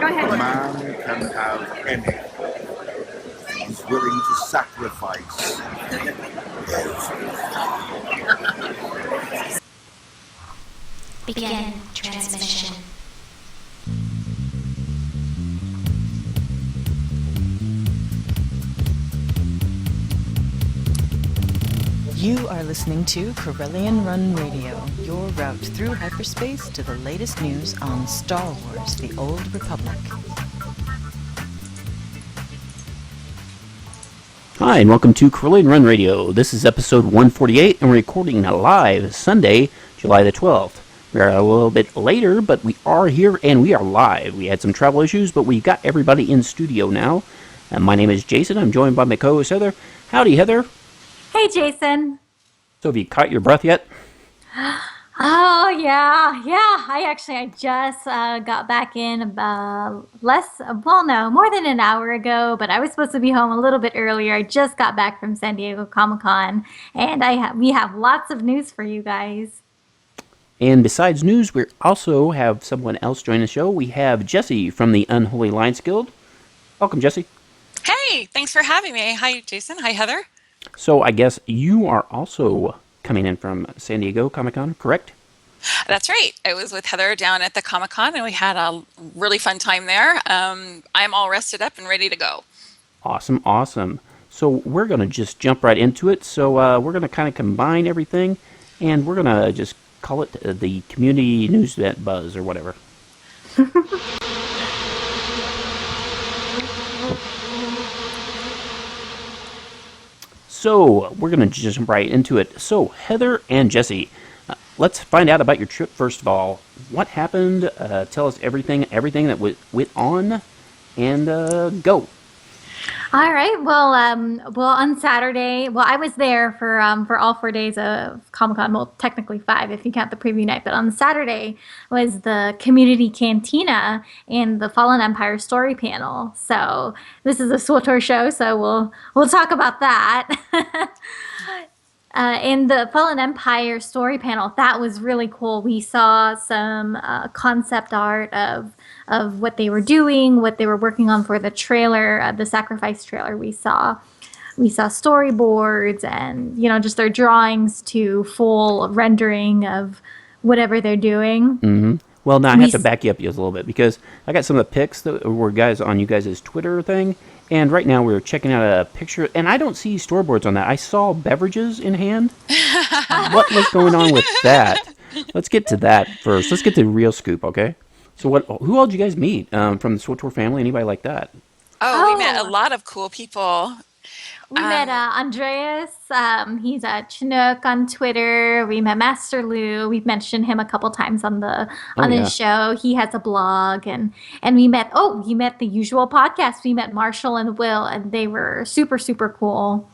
Go ahead, A Jeff. man can have anything. He's willing to sacrifice everything. Begin transmission. You are listening to Corellian Run Radio, your route through hyperspace to the latest news on Star Wars: The Old Republic. Hi, and welcome to Corellian Run Radio. This is episode 148, and we're recording live Sunday, July the 12th. We are a little bit later, but we are here, and we are live. We had some travel issues, but we got everybody in studio now. My name is Jason. I'm joined by my co-host, Heather. Howdy, Heather. Hey, Jason. So have you caught your breath yet? Oh, yeah. I just got back in about more than an hour ago, but I was supposed to be home a little bit earlier. I just got back from San Diego Comic-Con, and we have lots of news for you guys. And besides news, we also have someone else join the show. We have Jesse from the Unholy Alliance Guild. Welcome, Jesse. Hey, thanks for having me. Hi, Jason. Hi, Heather. So I guess you are also coming in from San Diego Comic-Con, correct? That's right. I was with Heather down at the Comic-Con, and we had a really fun time there. I'm all rested up and ready to go. Awesome. So we're going to just jump right into it. So we're going to kind of combine everything, and we're going to just call it the Community News Buzz or whatever. So we're going to just jump right into it. So Heather and Jesse, let's find out about your trip first of all. What happened? Tell us everything that went on, and go. All right. Well, on Saturday, I was there for all 4 days of Comic-Con. Well, technically 5 if you count the preview night. But on Saturday was the community cantina and the Fallen Empire story panel. So this is a SWTOR show, so we'll talk about that. In the Fallen Empire story panel, that was really cool. We saw some concept art of what they were doing, what they were working on for the trailer, the Sacrifice trailer. We saw storyboards and just their drawings to full rendering of whatever they're doing. Mm-hmm. Well, now I have to back you up just a little bit because I got some of the pics that were guys on you guys' Twitter thing, and right now we're checking out a picture, and I don't see storyboards on that. I saw beverages in hand. What was going on with that? Let's get to that first. Let's get to the real scoop, okay? So who all did you guys meet from the SWTOR family? Anybody like that? Oh, we met a lot of cool people. We met Andreas. He's a Chinook on Twitter. We met Master Lou. We've mentioned him a couple times on this show. He has a blog, and we met. Oh, you met the usual podcast. We met Marshall and Will, and they were super cool.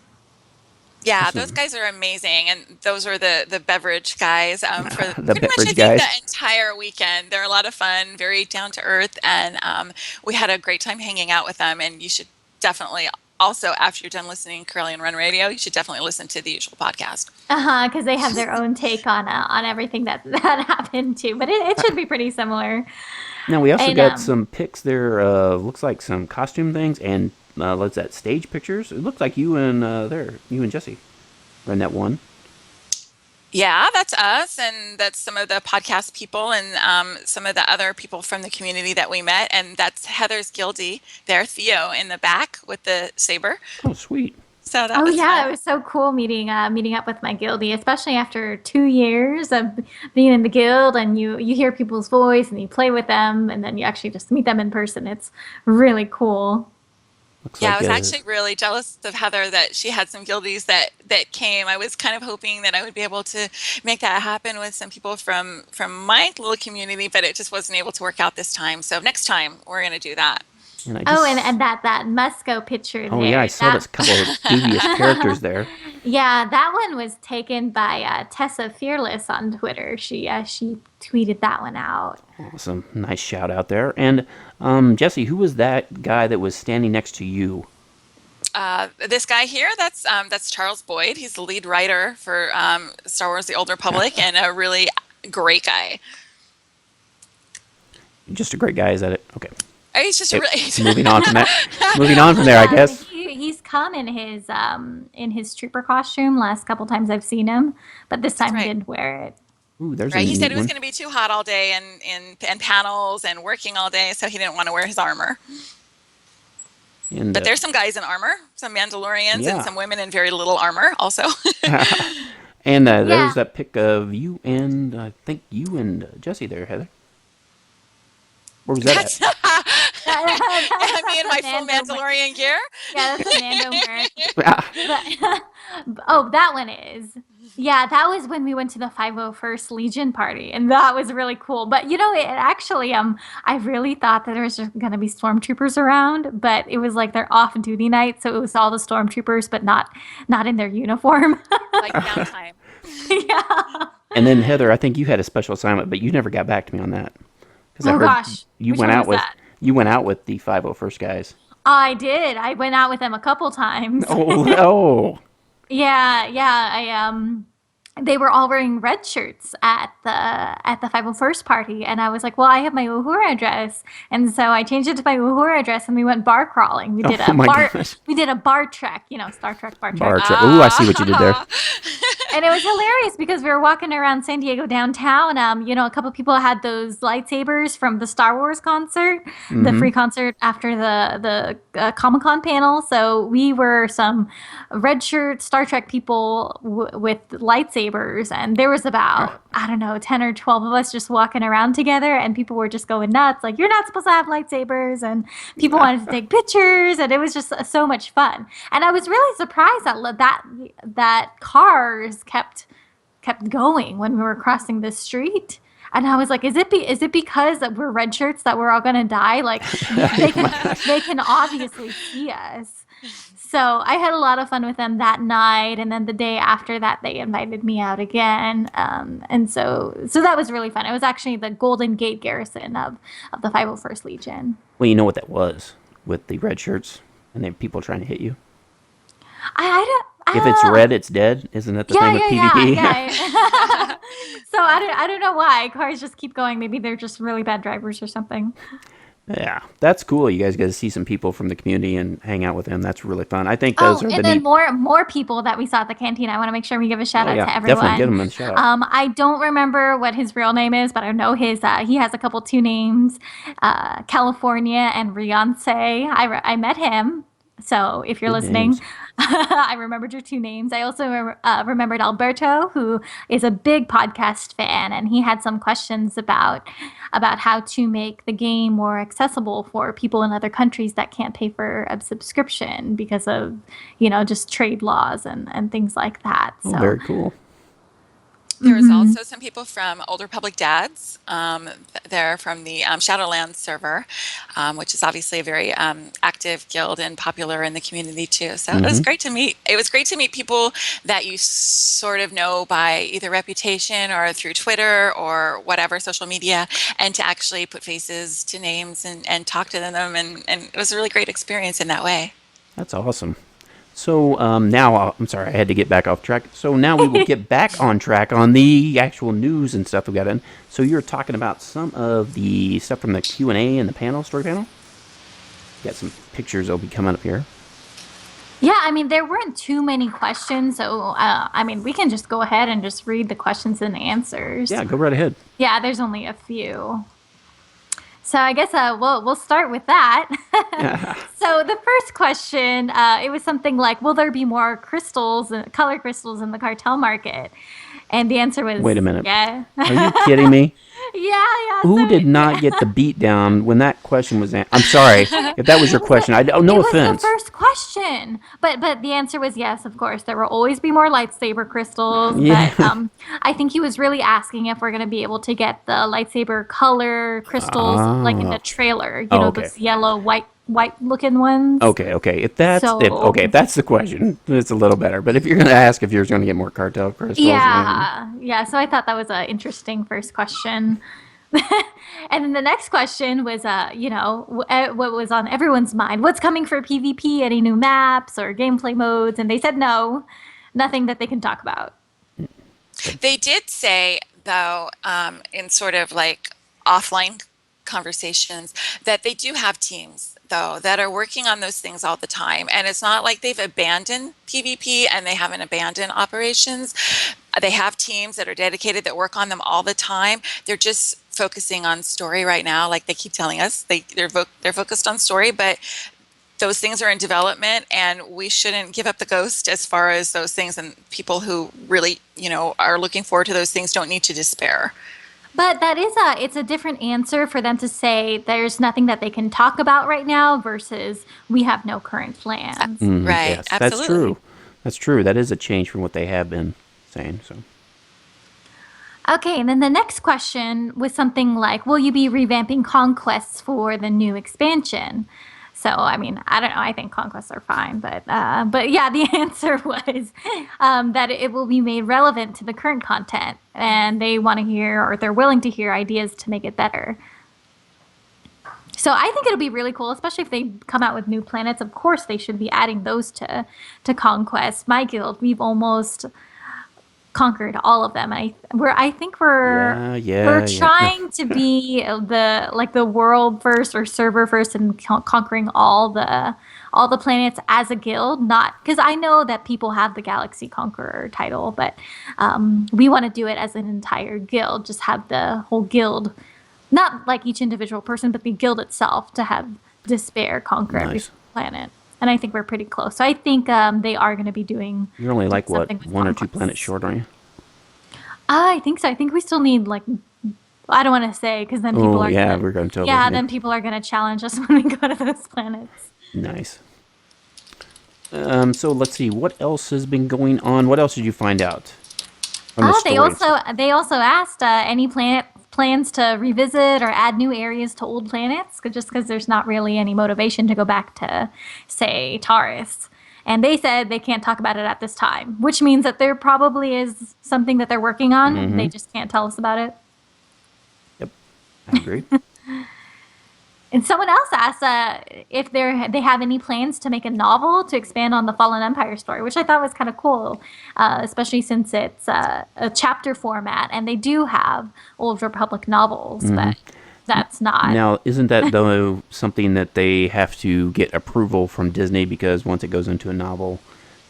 Yeah, awesome. Those guys are amazing, and those are the beverage guys for the pretty much much the entire weekend. They're a lot of fun, very down to earth, and we had a great time hanging out with them. And you should definitely also, after you're done listening to Corellian Run Radio, you should definitely listen to the usual podcast. Because they have their own take on everything that happened too. But it should be pretty similar. Now we also got some pics there. Looks like some costume things and. What's that? Stage pictures. It looks like you and Jesse are in that one. Yeah, that's us, and that's some of the podcast people, and some of the other people from the community that we met, and that's Heather's guildie there, Theo, in the back with the saber. Oh, sweet. So that was fun. It was so cool meeting up with my guildie, especially after 2 years of being in the guild, and you hear people's voice and you play with them, and then you actually just meet them in person. It's really cool. I was actually really jealous of Heather that she had some guildies that came. I was kind of hoping that I would be able to make that happen with some people from my little community, but it just wasn't able to work out this time. So next time we're going to do that. And that Musco picture there. Oh, yeah, I saw this couple of devious characters there. Yeah, that one was taken by Tessa Fearless on Twitter. She tweeted that one out. Awesome. Nice shout out there. And Jesse, who was that guy that was standing next to you? This guy here, that's Charles Boyd. He's the lead writer for Star Wars: The Old Republic, and a really great guy. Just a great guy, is that it? Okay. He's just really. Moving on from that. Moving on from there, I guess. He's come in his trooper costume last couple times I've seen him, but this time he right. didn't wear it. Ooh, there's a Right. He said neat it was one. going to be too hot all day and panels and working all day, so he didn't want to wear his armor. And, But there's some guys in armor, some Mandalorians, Yeah. and some women in very little armor also. and Yeah. there's that pic of you and I think you and Jesse there, Heather. Where was that That's That's me in my full Mando Mandalorian gear. Yeah, that's a Mando wearing. at? Oh, that one is. Yeah, that was when we went to the 501st Legion party, and that was really cool. But it actually, I really thought that there was just gonna be stormtroopers around, but it was like their off-duty night, so it was all the stormtroopers, but not in their uniform. Like downtime. Yeah. And then Heather, I think you had a special assignment, but you never got back to me on that. 'Cause I Oh heard gosh, you which went one out was with that? you went out with the 501st guys. I did. I went out with them a couple times. Oh. Yeah, yeah. They were all wearing red shirts at the 501st party, and I was like, "Well, I have my Uhura dress," and so I changed it to my Uhura dress, and we went bar crawling. We did Oh my bar gosh. we did a bar trek, Star Trek bar trek. Bar trip. Ooh, I see what you did there. And it was hilarious because we were walking around San Diego downtown. A couple people had those lightsabers from the Star Wars concert, the free concert after the Comic-Con panel. So we were some red shirt Star Trek people with lightsabers, and there was about, I don't know, 10 or 12 of us just walking around together, and people were just going nuts, like, you're not supposed to have lightsabers, and people wanted to take pictures, and it was just so much fun. And I was really surprised that cars kept going when we were crossing the street. And I was like, is it because that we're red shirts that we're all gonna die? Like they can obviously see us. So I had a lot of fun with them that night, and then the day after that, they invited me out again, and so that was really fun. It was actually the Golden Gate Garrison of the 501st Legion. Well, you know what that was with the red shirts and then people trying to hit you. I don't. If it's red, it's dead. Isn't that the thing with PvP? Yeah. So I don't know why cars just keep going. Maybe they're just really bad drivers or something. Yeah, that's cool. You guys get to see some people from the community and hang out with them. That's really fun. I think those are the and then neat. more people that we saw at the canteen. I want to make sure we give a shout out to everyone. Definitely give them a shout out. I don't remember what his real name is, but I know his. He has a couple two names, California and Riance. I met him. So if you're Good listening, names. I remembered your two names. I also remembered Alberto, who is a big podcast fan, and he had some questions about how to make the game more accessible for people in other countries that can't pay for a subscription because of, just trade laws and things like that. So Oh, very cool. There was also some people from Old Republic Dads. They're from the Shadowlands server, which is obviously a very active guild and popular in the community too. So it was great to meet. It was great to meet people that you sort of know by either reputation or through Twitter or whatever social media, and to actually put faces to names and talk to them. And it was a really great experience in that way. That's awesome. So now, I'm sorry, I had to get back off track. So now we will get back on track on the actual news and stuff we got in. So you're talking about some of the stuff from the Q&A and the panel, story panel? Got some pictures that'll be coming up here. Yeah, there weren't too many questions, so we can just go ahead and just read the questions and answers. Yeah, go right ahead. Yeah, there's only a few. So I guess we'll start with that. So the first question, it was something like, will there be more color crystals in the cartel market? And the answer was, Wait a minute. Yeah. Are you kidding me? Yeah. Who So did not get the beat down when that question was I'm sorry if that was your question. No it offense. was the first question, but the answer was yes. Of course, there will always be more lightsaber crystals. Yeah. But I think he was really asking if we're going to be able to get the lightsaber color crystals like in the trailer. You know, okay. those yellow, white looking ones. Okay. If that's if that's the question, it's a little better. But if you're going to ask if you're going to get more cartel crystals, Yeah. So I thought that was an interesting first question. And then the next question was, what was on everyone's mind? What's coming for PvP? Any new maps or gameplay modes? And they said no, nothing that they can talk about. They did say, though, in sort of like offline conversations, that they do have teams though that are working on those things all the time. And it's not like they've abandoned PvP and they haven't abandoned operations. They have teams that are dedicated that work on them all the time. They're just focusing on story right now, like they keep telling us. They're focused on story, but those things are in development, and we shouldn't give up the ghost as far as those things. And people who really, are looking forward to those things don't need to despair. But it's a different answer for them to say there's nothing that they can talk about right now versus we have no current plans. Right. Yes, Absolutely. that's true. That's true. That is a change from what they have been saying. So. Okay, and then the next question was something like, will you be revamping conquests for the new expansion? So, I mean, I don't know. I think conquests are fine, but yeah, the answer was that it will be made relevant to the current content, and they want to hear, or they're willing to hear, ideas to make it better. So I think it'll be really cool, especially if they come out with new planets. Of course, they should be adding those to Conquest. My guild, we've almost conquered all of them. I think we're trying to be the world first or server first and conquering all the planets as a guild. Not because I know that people have the Galaxy Conqueror title, but we want to do it as an entire guild. Just have the whole guild, not like each individual person, but the guild itself to have Despair conquer every planet. And I think we're pretty close. So I think they are going to be doing. You're only like what, one or two planets short, aren't you? I think so. I think we still need I don't want to say because then people are. Yeah, we're going to. Yeah, then people are going to challenge us when we go to those planets. Nice. So let's see. What else has been going on? What else did you find out? They also asked any plans to revisit or add new areas to old planets, just because there's not really any motivation to go back to, say, Taurus. And they said they can't talk about it at this time, which means that there probably is something that they're working on. Mm-hmm. They just can't tell us about it. Yep, I agree. And someone else asked if they have any plans to make a novel to expand on the Fallen Empire story, which I thought was kind of cool, especially since it's a chapter format, and they do have Old Republic novels, but that's not. Now, isn't that, though, something that they have to get approval from Disney, because once it goes into a novel,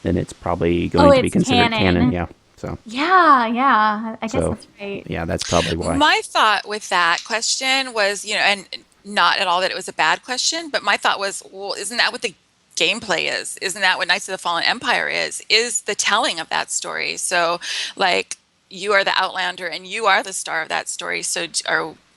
then it's probably going to be considered canon. Yeah. So. Yeah. I guess that's right. Yeah, that's probably why. My thought with that question was, and not at all that it was a bad question, but my thought was, well, isn't that what the gameplay is? Isn't that what Knights of the Fallen Empire is the telling of that story? So, you are the Outlander and you are the star of that story. So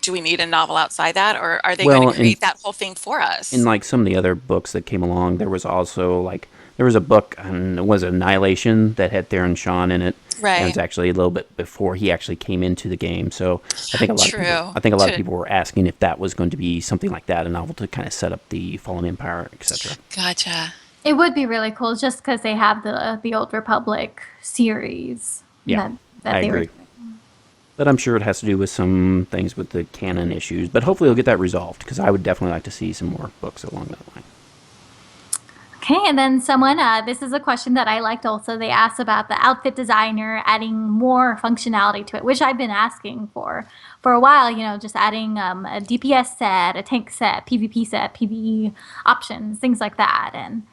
do we need a novel outside that, or are they going to create that whole thing for us? In some of the other books that came along, there was also there was a book, it was Annihilation, that had Theron Shan in it. Right. And it's actually a little bit before he actually came into the game. So I think a lot of people were asking if that was going to be something like that, a novel to kind of set up the Fallen Empire, etc. Gotcha. It would be really cool just because they have the Old Republic series. Yeah, I agree. But I'm sure it has to do with some things with the canon issues. But hopefully they'll get that resolved, because I would definitely like to see some more books along that line. Okay, and then someone, this is a question that I liked also. They asked about the outfit designer adding more functionality to it, which I've been asking for a while, just adding a DPS set, a tank set, PvP set, PvE options, things like that. And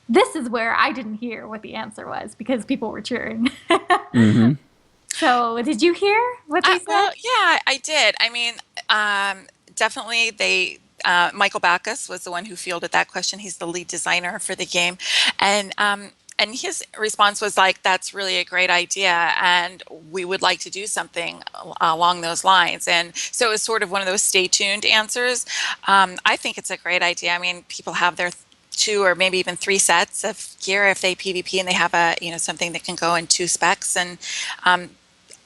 this is where I didn't hear what the answer was because people were cheering. Mm-hmm. So did you hear what they said? Well, yeah, I did. I mean, definitely Michael Backus was the one who fielded that question. He's the lead designer for the game. And his response was that's really a great idea, and we would like to do something along those lines. And so it was sort of one of those stay tuned answers. I think it's a great idea. I mean, people have their 2 or maybe even 3 sets of gear if they PvP, and they have something that can go in 2 specs. And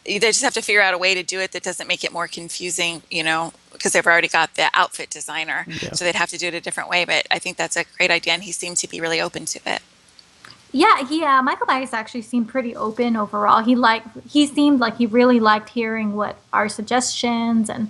they just have to figure out a way to do it that doesn't make it more confusing, because they've already got the outfit designer. Yeah. So they'd have to do it a different way. But I think that's a great idea, and he seemed to be really open to it. Yeah, Michael Myers actually seemed pretty open overall. He seemed like he really liked hearing what our suggestions and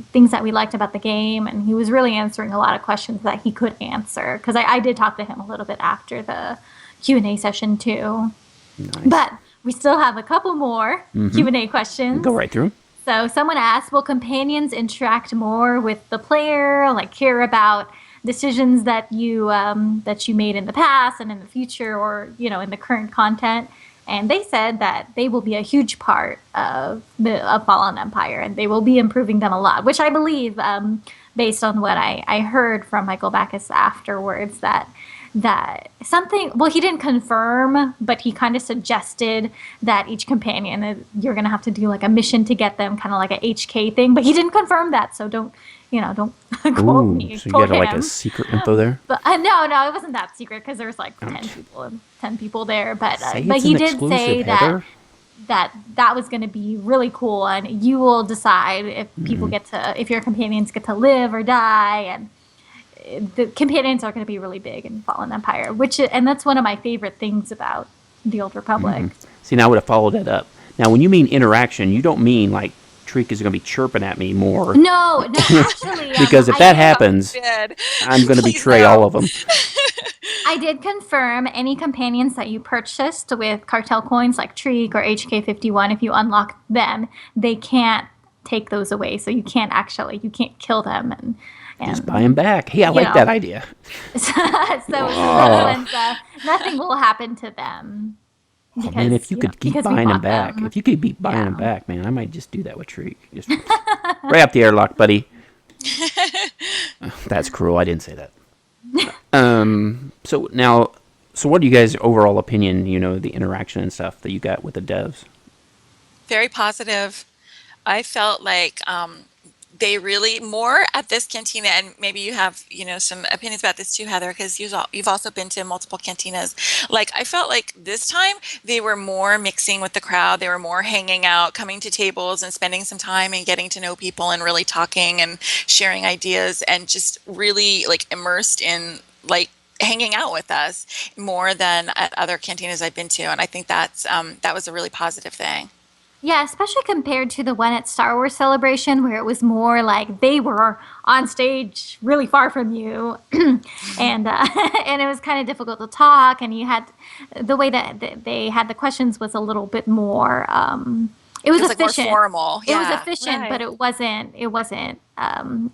things that we liked about the game, and he was really answering a lot of questions that he could answer, because I did talk to him a little bit after the Q&A session too. Nice. But we still have a couple more Q&A questions. Go right through. So someone asked, will companions interact more with the player, like hear about decisions that you made in the past and in the future, or in the current content? And they said that they will be a huge part of Fallen Empire, and they will be improving them a lot, which I believe, based on what I heard from Michael Backus afterwards, that something, well, he didn't confirm, but he kind of suggested that each companion, you're going to have to do like a mission to get them, kind of like a HK thing, but he didn't confirm that, so don't quote Ooh, me. so you quote got like a him. secret info there? But no, it wasn't that secret, because there was like Ouch. 10 people there, but Say but it's he an did exclusive, say Heather. that was going to be really cool, and you will decide if people if your companions get to live or die, and the companions are going to be really big in Fallen Empire, and that's one of my favorite things about the Old Republic. See, now I would have followed that up. Now, when you mean interaction, you don't mean like Treek is going to be chirping at me more. No, actually, Because if I that did- happens, Did. I'm going to Please betray no. all of them. I did confirm any companions that you purchased with cartel coins like Treek or HK51, if you unlock them, they can't take those away. So you can't kill them and Just buy them back. Hey, I like know. that idea. so those ones, nothing will happen to them. Oh, man, if you could keep because we buying them bought back. them. If you could keep buying them Yeah. back, man, I might just do that with Treek. Just right up the airlock, buddy. That's cruel. I didn't say that. So what are you guys' overall opinion, the interaction and stuff that you got with the devs? Very positive. I felt like they really more at this cantina, and maybe you have some opinions about this too, Heather, because you've also been to multiple cantinas. Like I felt like this time they were more mixing with the crowd. They were more hanging out, coming to tables and spending some time and getting to know people and really talking and sharing ideas and just really like immersed in like hanging out with us more than at other cantinas I've been to, and I think that was a really positive thing. Yeah, especially compared to the one at Star Wars Celebration, where it was more like they were on stage really far from you, and and it was kind of difficult to talk. And you had the way that they had the questions was a little bit more. It was Like more efficient. formal. It was Yeah, efficient, but right. it wasn't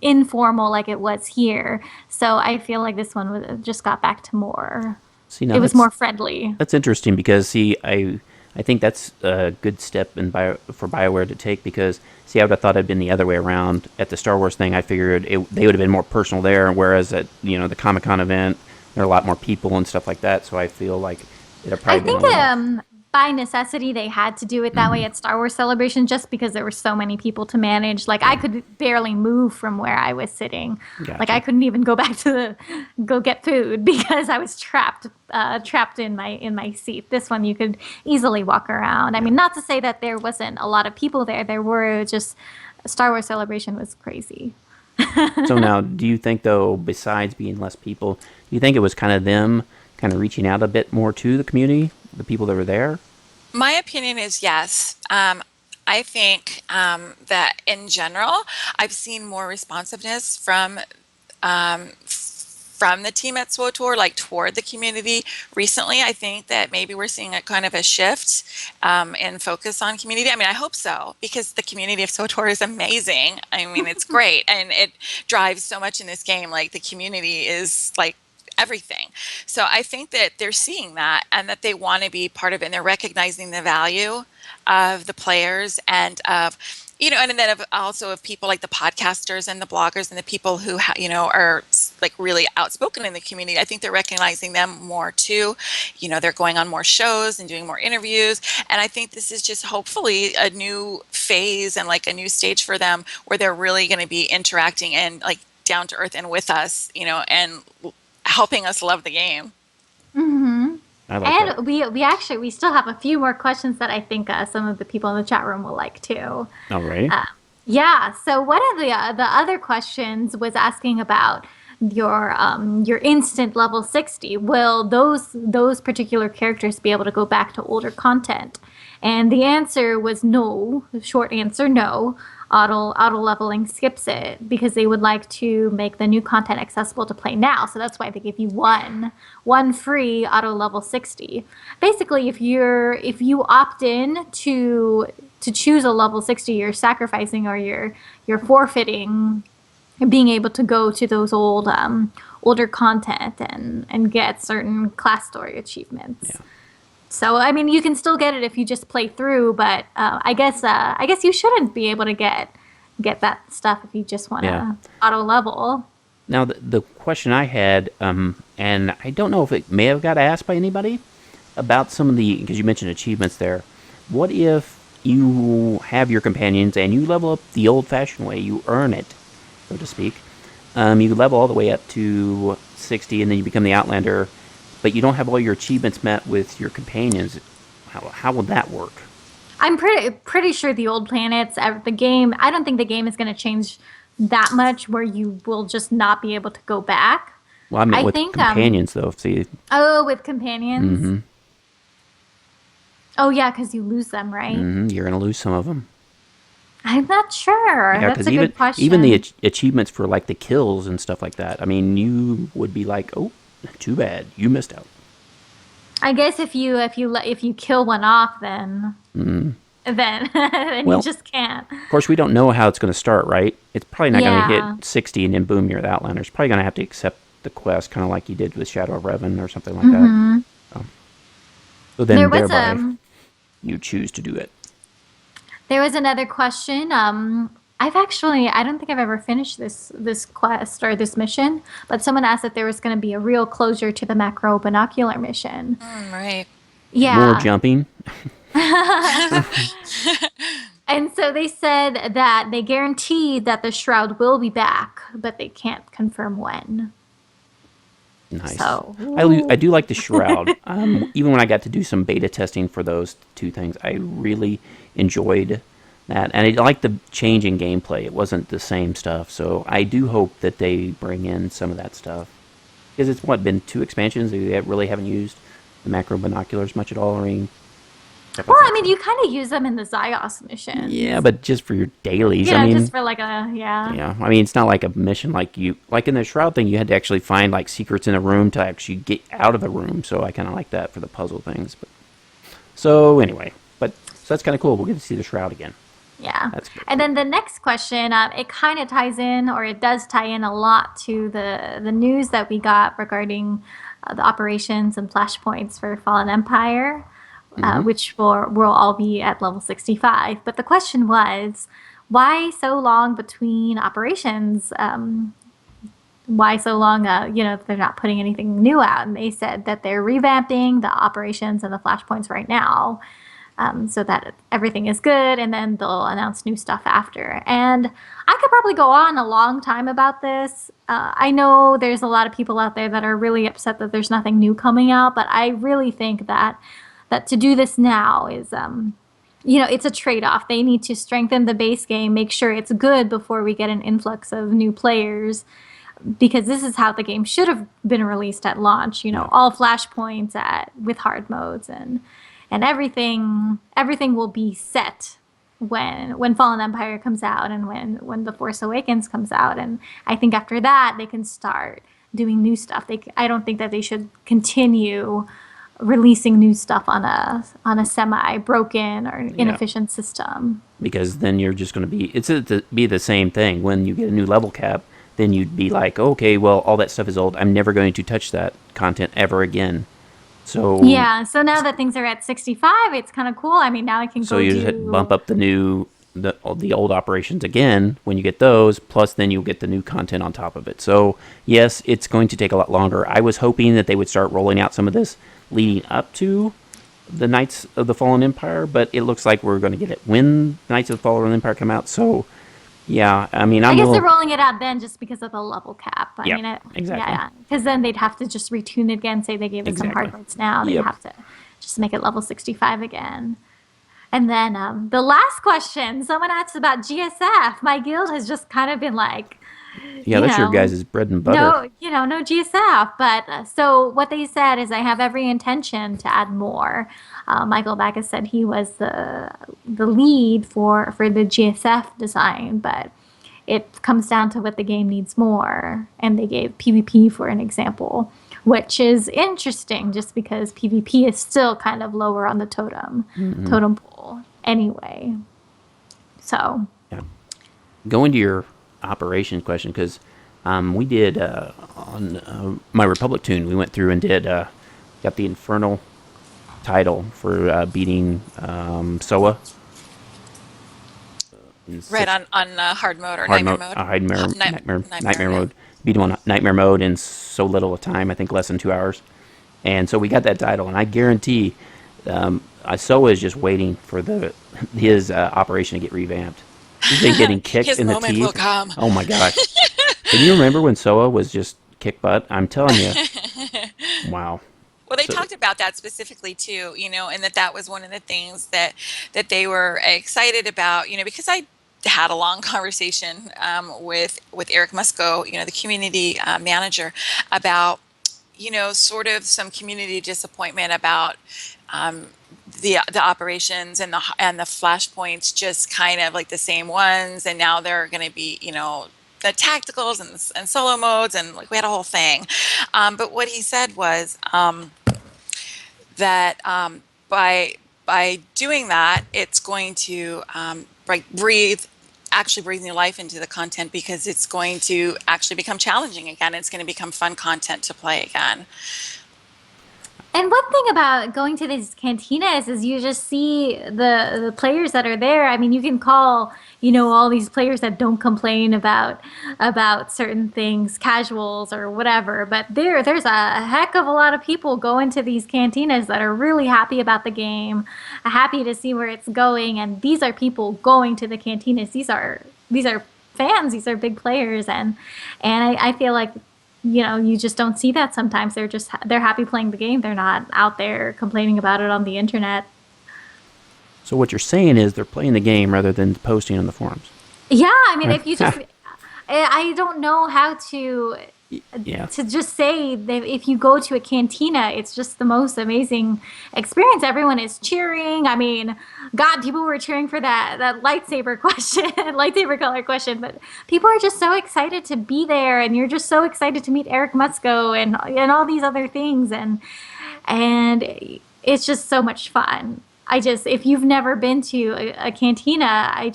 informal like it was here. So I feel like this one just got back to more. See, now It was that's- more friendly. That's interesting because, see, I think that's a good step for BioWare to take because, see, I would have thought it'd been the other way around. At the Star Wars thing, I figured they would have been more personal there, whereas at, the Comic-Con event, there are a lot more people and stuff like that, so I feel like it'd have probably I been think a little... by necessity they had to do it that way at Star Wars Celebration just because there were so many people to manage. Like I could barely move from where I was sitting. Gotcha. Like I couldn't even go back to go get food because I was trapped in my seat. This one you could easily walk around. I mean, not to say that there wasn't a lot of people there. There were, just Star Wars Celebration was crazy. So now, do you think, though, besides being less people, do you think it was kind of them kind of reaching out a bit more to the community, the people that were there? My opinion is yes. I think that in general, I've seen more responsiveness from the team at SWOTOR, like toward the community recently. I think that maybe we're seeing a kind of a shift in focus on community. I mean, I hope so, because the community of SWOTOR is amazing. I mean, it's great, and it drives so much in this game. Like the community is like everything. So I think that they're seeing that and that they want to be part of it, and they're recognizing the value of the players and of, and then also of people like the podcasters and the bloggers and the people who, are like really outspoken in the community. I think they're recognizing them more too. They're going on more shows and doing more interviews. And I think this is just hopefully a new phase and like a new stage for them where they're really going to be interacting and like down to earth and with us, and helping us love the game. I like And that. we still have a few more questions that I think some of the people in the chat room will like too. All right. Yeah. So one of the other questions was asking about your instant level 60. Will those particular characters be able to go back to older content? And the answer was no. The short answer, no. Auto leveling skips it because they would like to make the new content accessible to play now. So that's why they give you one free auto level 60. Basically, if you opt in to to choose a level 60, you're sacrificing or you're forfeiting being able to go to those older content and get certain class story achievements. Yeah. So I mean, you can still get it if you just play through, but I guess you shouldn't be able to get that stuff if you just want to Yeah. auto level. Now, the question I had, and I don't know if it may have got asked by anybody about some of the, because you mentioned achievements there. What if you have your companions and you level up the old-fashioned way, you earn it, so to speak. You level all the way up to 60, and then you become the Outlander, but you don't have all your achievements met with your companions. How would that work? I'm pretty sure the old planets, the game. I don't think the game is going to change that much where you will just not be able to go back. Well, I meant I with think companions, though. See, oh, with companions. Oh yeah, because you lose them, right? you're going to lose some of them. I'm not sure. Yeah, That's a even good question. even the achievements for like the kills and stuff like that. I mean, you would be like, "Oh, too bad, you missed out." I guess if you kill one off, then then Well, you just can't. Of course, we don't know how it's going to start, right? It's probably not going to Yeah. hit 60 and then boom, you're the Outlander. It's probably going to have to accept the quest, kind of like you did with Shadow of Revan or something like that. So then, There was thereby, you choose to do it. There was another question. I don't think I've ever finished this quest or this mission, but someone asked if there was going to be a real closure to the macro binocular mission. Right. Yeah. More jumping. And so they said that they guaranteed that the shroud will be back, but they can't confirm when. Nice. So, I do like the Shroud. Even when I got to do some beta testing for those two things, I really enjoyed that. And I liked the change in gameplay. It wasn't the same stuff. So I do hope that they bring in some of that stuff. Because it's, been 2 expansions? They really haven't used the macro binoculars much at all. Or anything. well, I mean, you kind of use them in the Zyos mission. Yeah, but just for your dailies. Yeah, I mean, just for like yeah. Yeah, I mean, it's not like a mission like in the Shroud thing, you had to actually find like secrets in a room to actually get out of the room. So I kind of like that for the puzzle things. But so anyway, so that's kind of cool. We'll get to see the Shroud again. Yeah. That's good. And then the next question, it kind of ties in, or it does tie in a lot to the news that we got regarding the operations and flashpoints for Fallen Empire, which will all be at level 65. But the question was, why so long between operations? Why so long? They're not putting anything new out, and they said that they're revamping the operations and the flashpoints right now. So that everything is good, and then they'll announce new stuff after. And I could probably go on a long time about this. I know there's a lot of people out there that are really upset that there's nothing new coming out, but I really think that to do this now is, it's a trade-off. They need to strengthen the base game, make sure it's good before we get an influx of new players, because this is how the game should have been released at launch. All flashpoints with hard modes and everything will be set when Fallen Empire comes out and when The Force Awakens comes out. And I think after that they can start doing new stuff. I don't think that they should continue releasing new stuff on a semi-broken or inefficient system. Because then you're just going to be the same thing. When you get a new level cap, then you'd be like, okay, well, all that stuff is old. I'm never going to touch that content ever again. So yeah, so now that things are at 65, it's kind of cool. I mean, now I can So you just bump up the old operations again when you get those, plus then you'll get the new content on top of it. So yes, it's going to take a lot longer. I was hoping that they would start rolling out some of this leading up to the Knights of the Fallen Empire, but it looks like we're going to get it when Knights of the Fallen Empire come out. So yeah, I mean, I guess they're rolling it out then just because of the level cap. I mean, exactly. Yeah, because then they'd have to just retune it again. Say they gave it some hard modes now, they'd have to just make it level 65 again. And then the last question, someone asked about GSF. My guild has just kind of been like, yeah, that's your guys' bread and butter. No GSF. But so what they said is I have every intention to add more. Michael Backus said he was the lead for the GSF design, but it comes down to what the game needs more. And they gave PvP for an example, which is interesting just because PvP is still kind of lower on the totem pole anyway. So Yeah. Going to your operations question, because we did on my Republic tune, we went through and did got the Infernal title for beating SOA. Right on hard mode or Hard nightmare mode, mode. nightmare Yeah. mode. Beat him on nightmare mode in so little a time. I think less than 2 hours. And so we got that title, and I guarantee SOA is just waiting for his operation to get revamped. He's been getting kicked His in the moment will teeth. come. Oh my gosh! Can you remember when SOA was just kick butt? I'm telling you. Wow. Well, they So talked about that specifically too, and that was one of the things that they were excited about, because I had a long conversation with Eric Musco, the community manager, about sort of some community disappointment about the operations and the flashpoints, just kind of like the same ones, and now they're going to be the tacticals and solo modes, and like we had a whole thing. But what he said was that by doing that, it's going to actually breathe new life into the content, because it's going to actually become challenging again. It's going to become fun content to play again. And one thing about going to these cantinas is you just see the players that are there. I mean, you can call, all these players that don't complain about certain things, casuals or whatever, but there's a heck of a lot of people going to these cantinas that are really happy about the game, happy to see where it's going, and these are people going to the cantinas. These are fans, these are big players, and I feel like you just don't see that sometimes. They're happy playing the game. They're not out there complaining about it on the internet. So what you're saying is they're playing the game rather than posting on the forums. Yeah, I mean, if you just, I don't know how to Yeah. to just say that if you go to a cantina, it's just the most amazing experience. Everyone is cheering. I mean, God, people were cheering for that lightsaber question, lightsaber color question, but people are just so excited to be there, and you're just so excited to meet Eric Musco and all these other things, and it's just so much fun. If you've never been to a cantina, I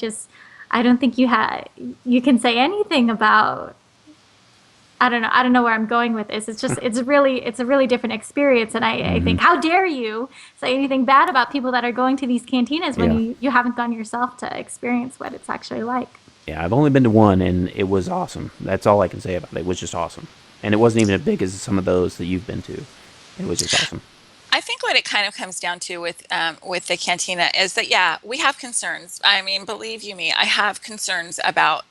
don't think you can say anything about. I don't know where I'm going with this. It's a really different experience, and I think, how dare you say anything bad about people that are going to these cantinas when Yeah. you haven't gone yourself to experience what it's actually like. Yeah, I've only been to one, and it was awesome. That's all I can say about it. It was just awesome. And it wasn't even as big as some of those that you've been to. It was just awesome. I think what it kind of comes down to with the cantina is that, yeah, we have concerns. I mean, believe you me, I have concerns about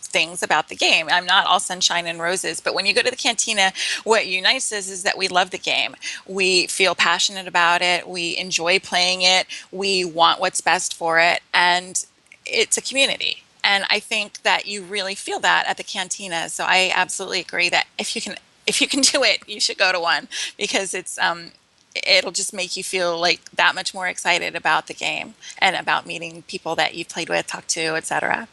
things about the game. I'm not all sunshine and roses, but when you go to the cantina, what unites us is that we love the game. We feel passionate about it. We enjoy playing it. We want what's best for it, and it's a community. And I think that you really feel that at the cantina. So I absolutely agree that if you can do it, you should go to one, because it'll just make you feel like that much more excited about the game and about meeting people that you've played with, talked to, etc.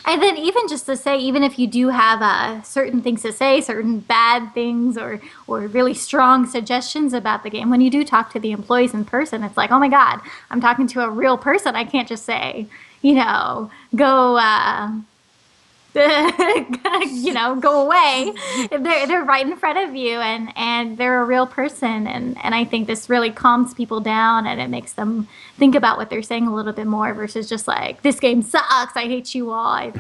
And then even just to say, even if you do have certain things to say, certain bad things or really strong suggestions about the game, when you do talk to the employees in person, it's like, oh my God, I'm talking to a real person. I can't just say, go, go away. They're right in front of you, and they're a real person, and I think this really calms people down, and it makes them think about what they're saying a little bit more versus just like, this game sucks, I hate you all. I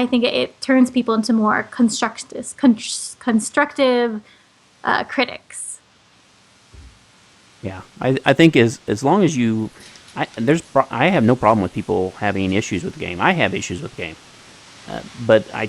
think it turns people into more constructive critics. Yeah, I think as long as I have no problem with people having issues with the game. I have issues with the game. But I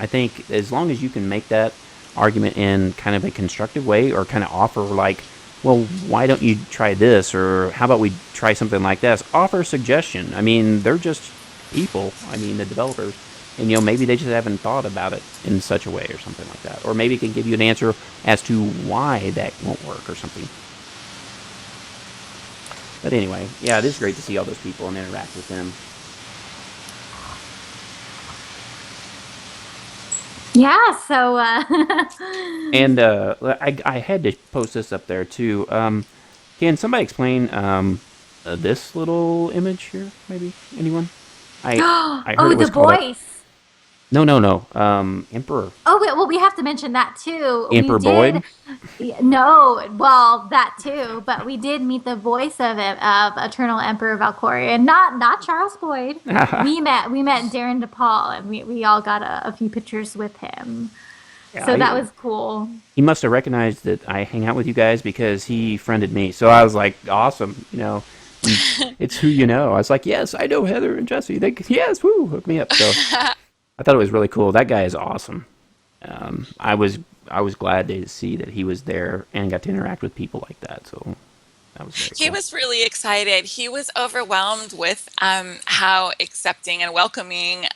think as long as you can make that argument in kind of a constructive way, or kind of offer like, well, why don't you try this, or how about we try something like this? Offer a suggestion. I mean, they're just people. I mean, the developers, and maybe they just haven't thought about it in such a way or something like that, or maybe it can give you an answer as to why that won't work or something. But anyway, yeah, it is great to see all those people and interact with them. Yeah, so And I had to post this up there too. Can somebody explain this little image here? Maybe anyone? I heard Oh, it the was called a voice. no. Emperor Oh, wait, well, we have to mention that too. We Emperor did, Boyd. no, well, that too, but we did meet the voice of it, of Eternal Emperor Valkorion, not Charles Boyd. We met Darren DePaul, and we all got a few pictures with him. Yeah, So that was cool. he must have recognized that I hang out with you guys because he friended me. So I was like, awesome, it's who you know. I was like, yes, I know Heather and Jesse. Yes, woo, hook me up. So I thought it was really cool. That guy is awesome. I was glad to see that he was there and got to interact with people like that. So that was very He cool. was really excited. He was overwhelmed with how accepting and welcoming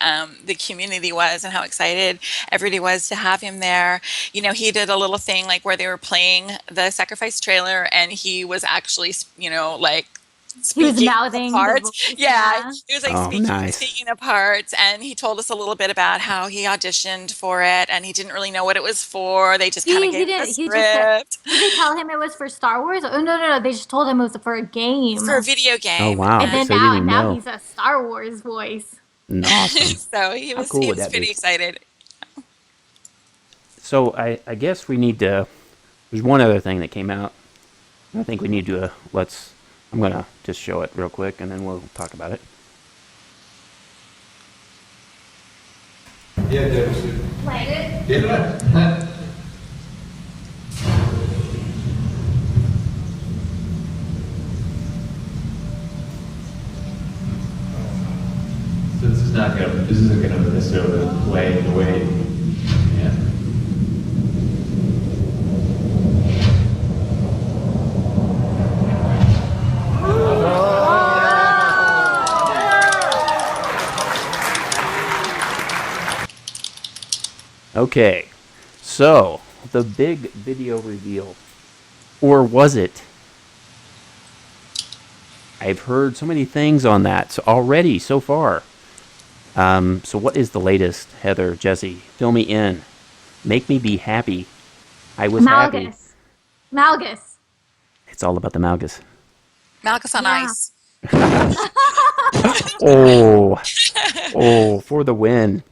the community was, and how excited everybody was to have him there. He did a little thing like where they were playing the sacrifice trailer, and he was actually, like He was speaking the mouthing the parts. voice, Yeah, yeah. he was like Oh, nice. speaking the parts, and he told us a little bit about how he auditioned for it, and he didn't really know what it was for. They just kind of He gave him the didn't. He just said, script did they tell him it was for Star Wars? Oh, no. They just told him it was for a game. for a video Oh, game. wow. And then So he didn't now, even now know. he's a Star Wars voice. Awesome. So he How was cool he would was that be? pretty excited. So I guess we need to. There's one other thing that came out. I think we need to. I'm gonna just show it real quick, and then we'll talk about it. Played it? So this isn't gonna necessarily play the way. Yeah. Okay, so the big video reveal, or was it? I've heard so many things on that already so far. So what is the latest, Heather, Jesse? Fill me in. Make me be happy. I was happy. Malgus. It's all about the Malgus. Malchus on Yeah. ice. Oh, for the win.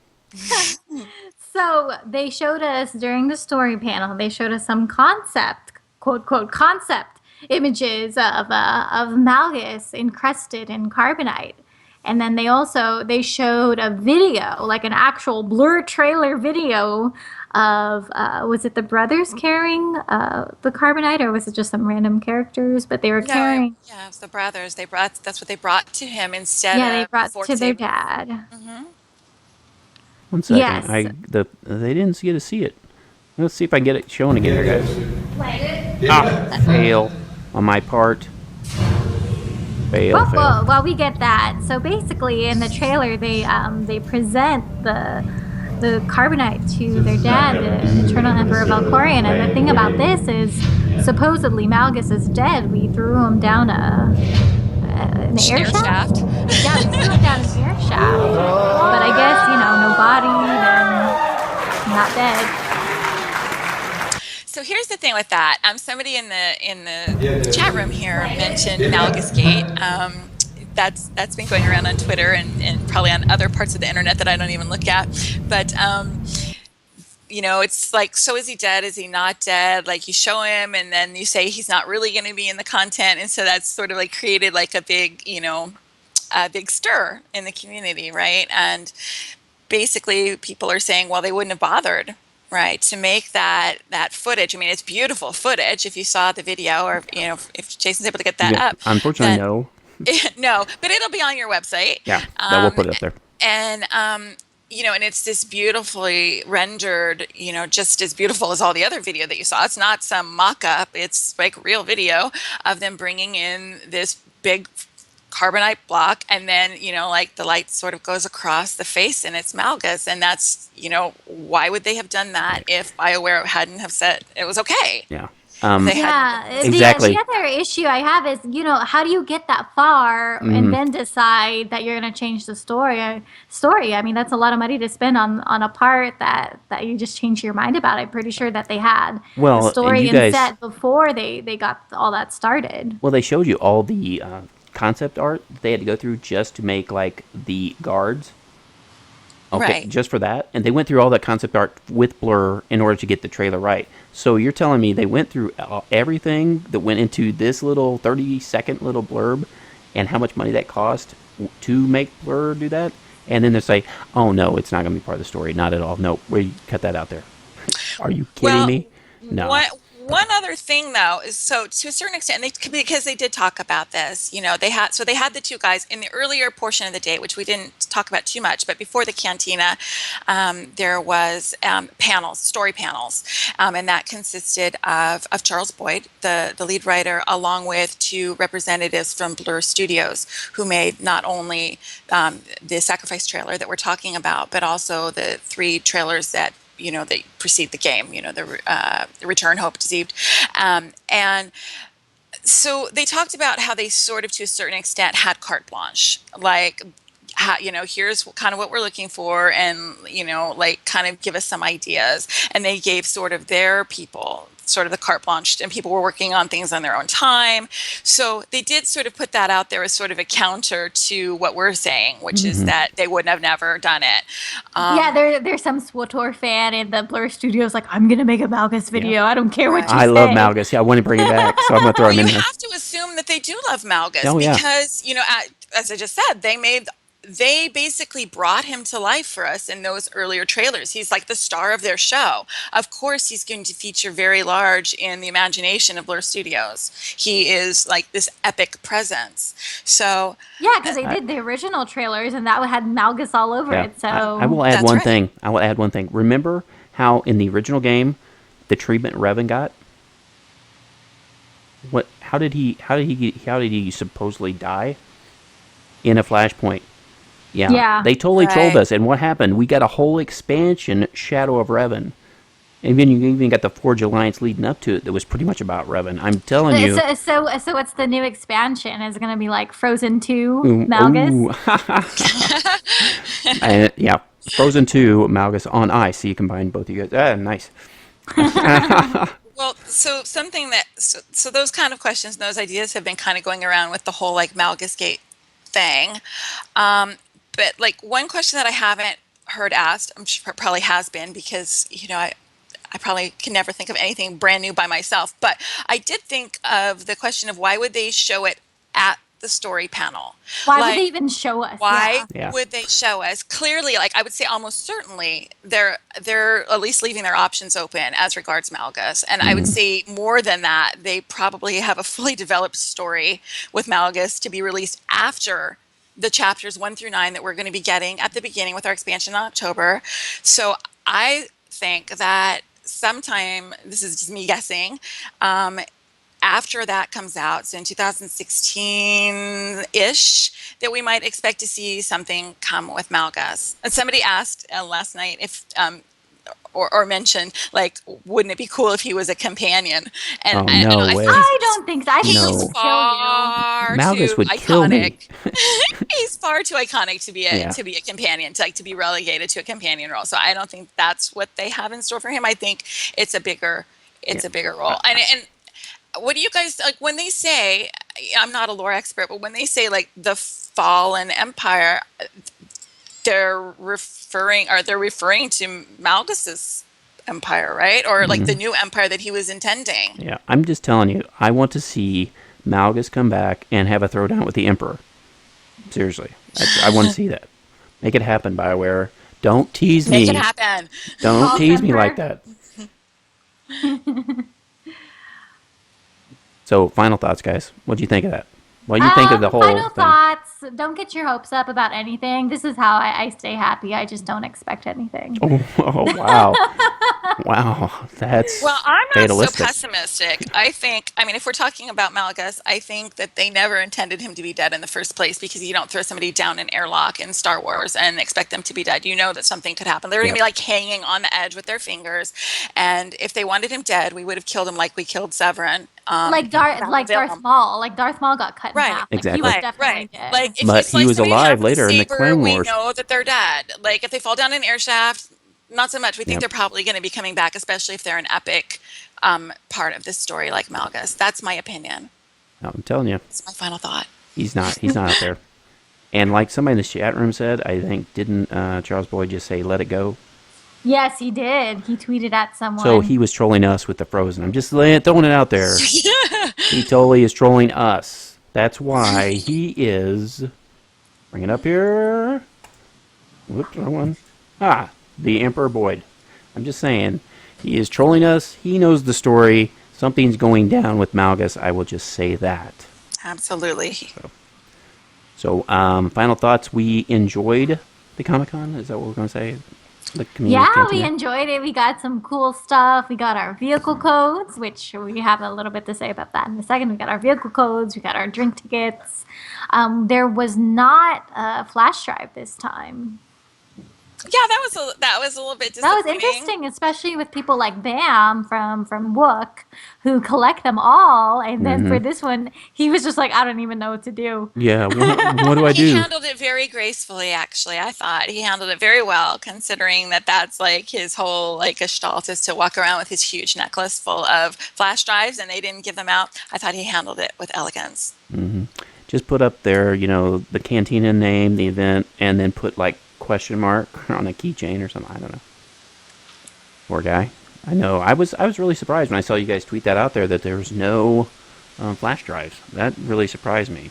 So they showed us during the story panel, they showed us some concept, quote, quote, concept images of Malgus encrusted in carbonite. And then they showed a video, like an actual blur trailer video of, was it the brothers carrying the carbonite, or was it just some random characters? But they were No, carrying, yeah, it's the brothers. That's what they brought to him instead yeah, they of the brought fork to their saber. dad. One second. Yes. They didn't get to see it. Let's see if I can get it shown again here, guys. Played it? Fail on my part. Fail. Well, we get that. So basically, in the trailer, they present the carbonite to their dad, the Eternal Emperor Valkorion. And the thing about this is, supposedly Malgus is dead. We threw him down an air Air shaft. shaft. Yeah, we threw him down an air shaft. But I guess no body, then not dead. So here's the thing with that. Somebody in the chat room here mentioned Malgus Gate. That's been going around on Twitter and probably on other parts of the internet that I don't even look at. But it's like, so is he dead? Is he not dead? Like, you show him and then you say he's not really going to be in the content, and so that's sort of like created like a big stir in the community, right? And basically people are saying, well, they wouldn't have bothered, right, to make that footage. I mean, it's beautiful footage if you saw the video, or if Jason's able to get that up. Unfortunately, then- no. No, but it'll be on your website. Yeah, we'll put it up there. And and it's this beautifully rendered, just as beautiful as all the other video that you saw. It's not some mock-up. It's like real video of them bringing in this big carbonite block, and then like the light sort of goes across the face, and it's Malgus. And that's why would they have done that if BioWare hadn't have said it was okay? Yeah. They Yeah, hadn't. Exactly. The other issue I have is, how do you get that far and then decide that you're going to change the story? I mean, that's a lot of money to spend on a part that you just change your mind about. I'm pretty sure that they had Well, the story and you and guys- set before they got all that started. Well, they showed you all the concept art they had to go through just to make like the guards. Okay, Right. just for that, and they went through all that concept art with Blur in order to get the trailer right. So you're telling me they went through everything that went into this little 30-second little blurb, and how much money that cost to make Blur do that, and then they say, "Oh no, it's not going to be part of the story. Not at all. No, we cut that out there." Are you kidding Well, me? No. one other thing though is, so to a certain extent, because they did talk about this, they had the two guys in the earlier portion of the day, which we didn't talk about too much, but before the cantina, there was panels, story panels, and that consisted of Charles Boyd, the lead writer, along with two representatives from Blur Studios, who made not only the Sacrifice trailer that we're talking about, but also the three trailers that precede the game, the Return, Hope, Deceived. And so they talked about how they sort of, to a certain extent, had carte blanche. Like, here's kind of what we're looking for, and, like, kind of give us some ideas. And they gave sort of their people sort of the carte blanche, and people were working on things on their own time. So they did sort of put that out there as sort of a counter to what we're saying, which is that they would have never done it. Yeah, there's some SWTOR fan in the Blur Studios like, I'm gonna make a Malgus video. I don't care what you I say. love Malgus. Yeah, I want to bring it back, so I'm going to throw Well, him you in there. have to assume that they do love Malgus, Oh, yeah. because, as I just said, they basically brought him to life for us in those earlier trailers. He's like the star of their show. Of course, he's going to feature very large in the imagination of Blur Studios. He is like this epic presence. So Yeah, because they did the original trailers, and that had Malgus all over Yeah. it. So I will add That's one right. thing. I will add one thing. Remember how in the original game, the treatment Revan got? What? How did he supposedly die? In a flashpoint. Yeah. Yeah. They totally told Right. us. And what happened? We got a whole expansion, Shadow of Revan. And then you even got the Forge Alliance leading up to it that was pretty much about Revan. I'm telling you. So what's the new expansion? Is it gonna be like Frozen 2 Ooh, Malgus? yeah. Frozen 2, Malgus on ice. So you combine both of you guys. Nice. Well, so those kind of questions and those ideas have been kind of going around with the whole like Malgus Gate thing. But like one question that I haven't heard asked, I'm sure probably has been, because I probably can never think of anything brand new by myself. But I did think of the question of, why would they show it at the story panel? Why would Like, they even show us? why Yeah. would they show us? Clearly, like I would say almost certainly they're at least leaving their options open as regards Malgus. And I would say more than that, they probably have a fully developed story with Malgus to be released after the chapters 1 through 9 that we're going to be getting at the beginning with our expansion in October. So I think that sometime, this is just me guessing, after that comes out, so in 2016-ish, that we might expect to see something come with Malgus. And somebody asked last night if, or mentioned, like, wouldn't it be cool if he was a companion? And Oh, no I way. thought I don't think so. I think he's he No. would kill you. far Malgus too would kill me. iconic. He's far too iconic to be a Yeah. companion, to be relegated to a companion role. So I don't think that's what they have in store for him. I think it's a bigger role. And what do you guys like when they say? I'm not a lore expert, but when they say like the fallen empire, they're referring to Malgus's empire, right? Or like the new empire that he was intending. Yeah, I'm just telling you, I want to see Malgus come back and have a throwdown with the Emperor. Seriously. I want to see that. Make it happen, BioWare. Don't tease me. Make it happen. Don't False tease me Emperor. like that. So, final thoughts, guys. What do you think of that? What do you think of the whole Final thing? thoughts. Don't get your hopes up about anything. This is how I stay happy. I just don't expect anything. Oh, wow. Wow. That's Well, I'm not fatalistic. so pessimistic. I mean, if we're talking about Malgus, I think that they never intended him to be dead in the first place, because you don't throw somebody down an airlock in Star Wars and expect them to be dead. You know that something could happen. They're going to be like hanging on the edge with their fingers. And if they wanted him dead, we would have killed him like we killed Severin. Like Darth Maul. Like Darth Maul got cut in Right. half. Like, Exactly. He was Right, definitely right. dead. Like if But you he slice was somebody in alive half with a later in the saber, Clone we Wars. know that they're dead. Like if they fall down an air shaft, not so much. We think they're probably going to be coming back, especially if they're an epic part of this story like Malgus. That's my opinion. I'm telling you. That's my final thought. He's not. He's not out there. And like somebody in the chat room said, I think didn't Charles Boyd just say "let it go"? Yes, he did. He tweeted at So someone. he was trolling us with the Frozen. I'm just throwing it out there. He totally is trolling us. That's why he is. Bring it up here. Whoops, wrong one. The Emperor Boyd. I'm just saying, he is trolling us. He knows the story. Something's going down with Malgus. I will just say that. Absolutely. So, final thoughts. We enjoyed the Comic Con. Is that what we're going to say? The community Yeah, we cantina? enjoyed it. We got some cool stuff. We got our vehicle codes, which we have a little bit to say about that in a second. We got our vehicle codes. We got our drink tickets. There was not a flash drive this time. Yeah, that was a little bit That was disappointing. interesting, especially with people like Bam from Wook, who collect them all. And then for this one, he was just like, I don't even know what to do. Yeah, what do I He do? handled it very gracefully, actually. I thought he handled it very well, considering that that's like his whole like gestalt is to walk around with his huge necklace full of flash drives, and they didn't give them out. I thought he handled it with elegance. Just put up there, the cantina name, the event, and then put like question mark on a keychain or something. I don't know. Poor guy. I know. I was really surprised when I saw you guys tweet that out there that there was no flash drives. That really surprised me.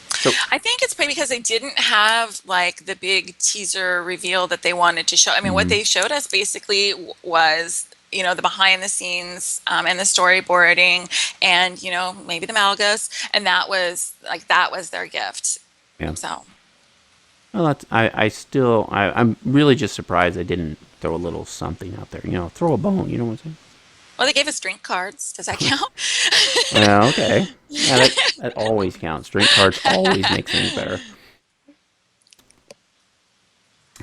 So I think it's probably because they didn't have like the big teaser reveal that they wanted to show. I mean, what they showed us basically was, the behind the scenes and the storyboarding and, maybe the Malgus. And that was their gift. yeah. So, Well, I'm really just surprised they didn't throw a little something out there. Throw a bone. You know what I'm saying? well, they gave us drink cards. Does that count? Yeah. Okay. Yeah, that always counts. Drink cards always make things better.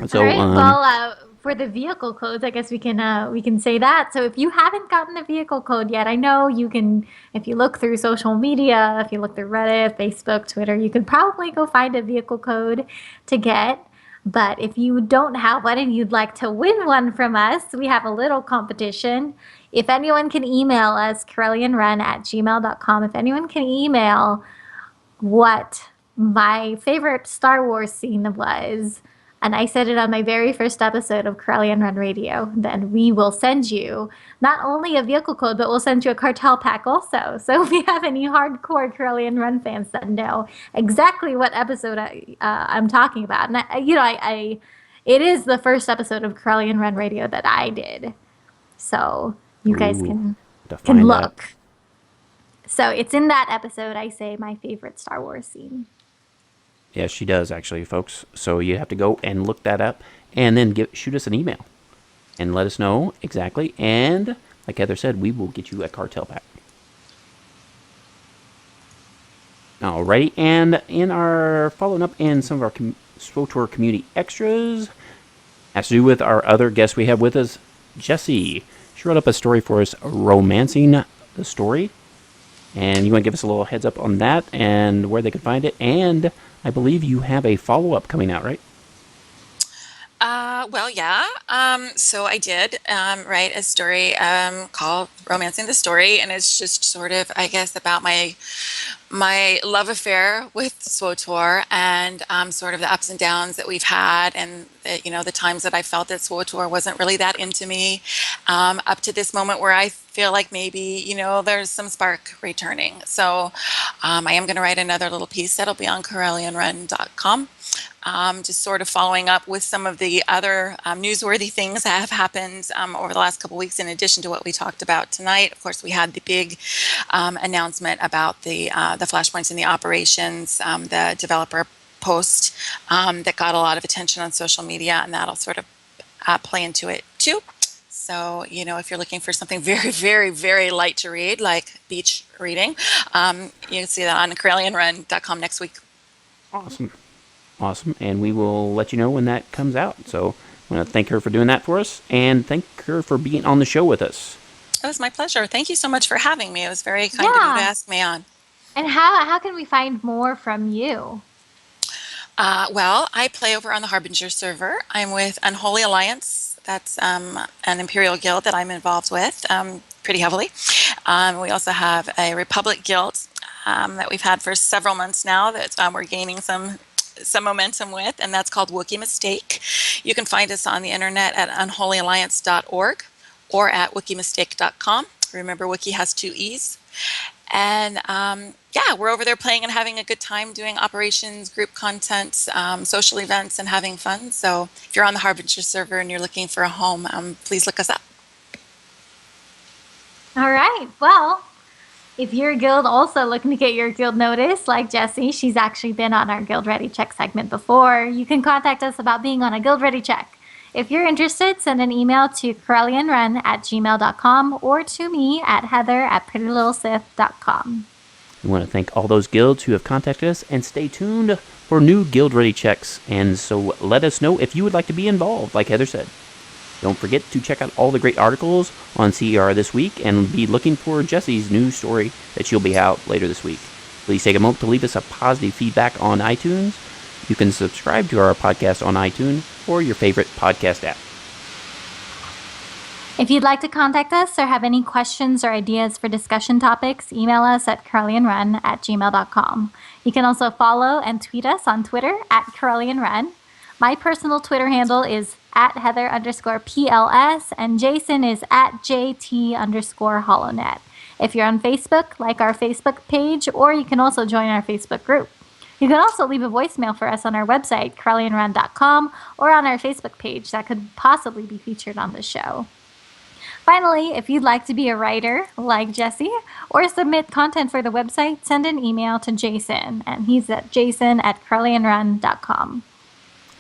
So, All right. Well, for the vehicle codes, I guess we can say that. So if you haven't gotten the vehicle code yet, I know you can. If you look through social media, if you look through Reddit, Facebook, Twitter, you could probably go find a vehicle code to get. But if you don't have one and you'd like to win one from us, we have a little competition. If anyone can email us, corellianrun@gmail.com, if anyone can email what my favorite Star Wars scene was, and I said it on my very first episode of Corellian Run Radio, then we will send you not only a vehicle code, but we'll send you a cartel pack also. So if we have any hardcore Corellian Run fans that know exactly what episode I'm talking about, and it is the first episode of Corellian Run Radio that I did, so you guys Ooh, can to find that. look. So it's in that episode I say my favorite Star Wars scene. Yes, she does actually, folks. So you have to go and look that up, and then shoot us an email, and let us know exactly. And like Heather said, we will get you a cartel pack. Alrighty, and in our following up in some of our SWTOR community extras, has to do with our other guest we have with us, Jessie. She wrote up a story for us, romancing the story. And you want to give us a little heads up on that and where they can find it. And I believe you have a follow-up coming out, right? Well, yeah. So I did write a story called "Romancing the Story," and it's just sort of, I guess, about my love affair with SWTOR and sort of the ups and downs that we've had, and the times that I felt that SWTOR wasn't really that into me, up to this moment where I feel like maybe there's some spark returning. So I am going to write another little piece that'll be on CorellianRun.com. Just sort of following up with some of the other newsworthy things that have happened over the last couple of weeks, in addition to what we talked about tonight. Of course, we had the big announcement about the flashpoints in the operations, the developer post that got a lot of attention on social media, and that'll sort of play into it too. So, if you're looking for something very, very, very light to read, like beach reading, you can see that on CorellianRun.com next week. Awesome. And we will let you know when that comes out. So I want to thank her for doing that for us, and thank her for being on the show with us. It was my pleasure. Thank you so much for having me. It was very kind of you to ask me on. And how can we find more from you? Well, I play over on the Harbinger server. I'm with Unholy Alliance. That's an Imperial guild that I'm involved with pretty heavily. We also have a Republic guild that we've had for several months now that we're gaining some momentum with, and that's called Wookiee Mistake. You can find us on the internet at unholyalliance.org or at wookiemistake.com. Remember, Wookiee has 2 E's. And yeah, we're over there playing and having a good time doing operations, group content, social events, and having fun. So if you're on the Harbinger server and you're looking for a home, please look us up. All right. Well, if your guild also looking to get your guild notice, like Jessie, she's actually been on our Guild Ready Check segment before, you can contact us about being on a Guild Ready Check. If you're interested, send an email to corellianrun@gmail.com or to me at heather@prettylittlesith.com. We want to thank all those guilds who have contacted us, and stay tuned for new Guild Ready Checks. And so let us know if you would like to be involved, like Heather said. Don't forget to check out all the great articles on CER this week, and be looking for Jessie's new story that she'll be out later this week. Please take a moment to leave us a positive feedback on iTunes. You can subscribe to our podcast on iTunes or your favorite podcast app. If you'd like to contact us or have any questions or ideas for discussion topics, email us at corellianrun@gmail.com. You can also follow and tweet us on Twitter at corellianrun. My personal Twitter handle is at Heather_PLS, and Jason is at JT_HoloNet. If you're on Facebook, like our Facebook page, or you can also join our Facebook group. You can also leave a voicemail for us on our website, corellianrun.com, or on our Facebook page that could possibly be featured on the show. Finally, if you'd like to be a writer, like Jessie, or submit content for the website, send an email to Jason, and he's at jason@corellianrun.com.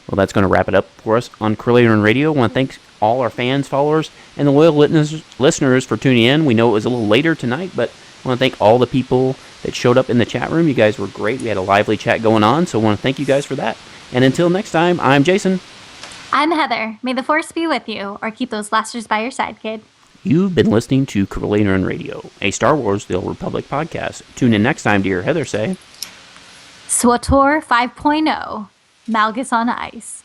Well, that's going to wrap it up for us on Corellian Run Radio. I want to thank all our fans, followers, and the loyal listeners for tuning in. We know it was a little later tonight, but I want to thank all the people that showed up in the chat room. You guys were great. We had a lively chat going on, so I want to thank you guys for that. And until next time, I'm Jason. I'm Heather. May the Force be with you, or keep those blasters by your side, kid. You've been listening to Corellian Run Radio, a Star Wars The Old Republic podcast. Tune in next time to hear Heather say, SWTOR 5.0, Malgus on Ice.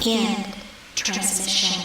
End transmission.